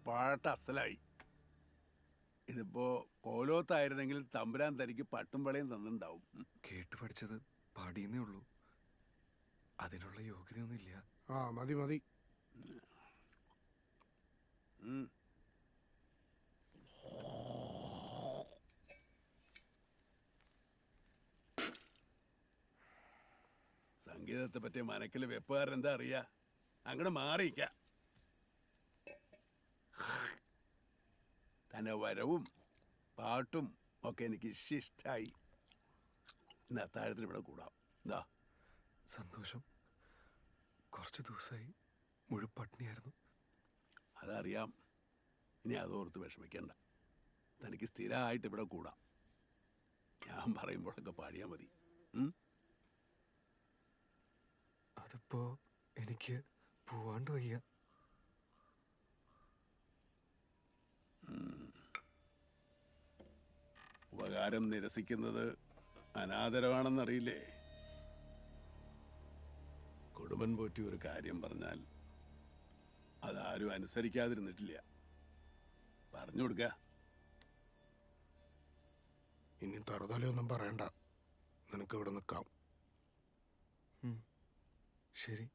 പാട്ട് അസലായി. ഇതിപ്പോ കോലോത്തായിരുന്നെങ്കിൽ തമ്പുരാൻ തനിക്ക് പട്ടും പളയും തന്നിണ്ടാവും. കേട്ടു പഠിച്ചത് പാടിയെന്നേ ഉള്ളൂ, അതിനുള്ള യോഗ്യതയൊന്നുമില്ല. മതി മതി. സംഗീതത്തെ പറ്റിയ മനക്കില് വെപ്പുകാരെന്താ അറിയാ, അങ്ങോട്ട് മാറിയിക്ക. തന്നെ വരവും പാട്ടും ഒക്കെ എനിക്ക് ഇഷ്ടായി. ഇന്ന് അത്താഴത്തിന് ഇവിടെ കൂടാം. എന്താ? സന്തോഷം. കുറച്ച് ദിവസമായി മുഴുപട്ടിണിയായിരുന്നു. അതറിയാം. ഇനി അതോർത്ത് വിഷമിക്കണ്ട. തനിക്ക് സ്ഥിരമായിട്ട് ഇവിടെ കൂടാം. ഞാൻ പറയുമ്പോഴൊക്കെ പാടിയാൽ മതി. അതിപ്പോ എനിക്ക് പോവാണ്ട് വയ്യ. ഉപകാരം നിരസിക്കുന്നത് അനാദരവാണെന്നറിയില്ലേ? കുടുംബൻ പോറ്റി ഒരു കാര്യം പറഞ്ഞാൽ അതാരും അനുസരിക്കാതിരുന്നിട്ടില്ല. പറഞ്ഞു കൊടുക്ക. ഇനി തറുതലയൊന്നും പറയണ്ട, നിനക്ക് ഇവിടെ നിൽക്കാം. ശരി.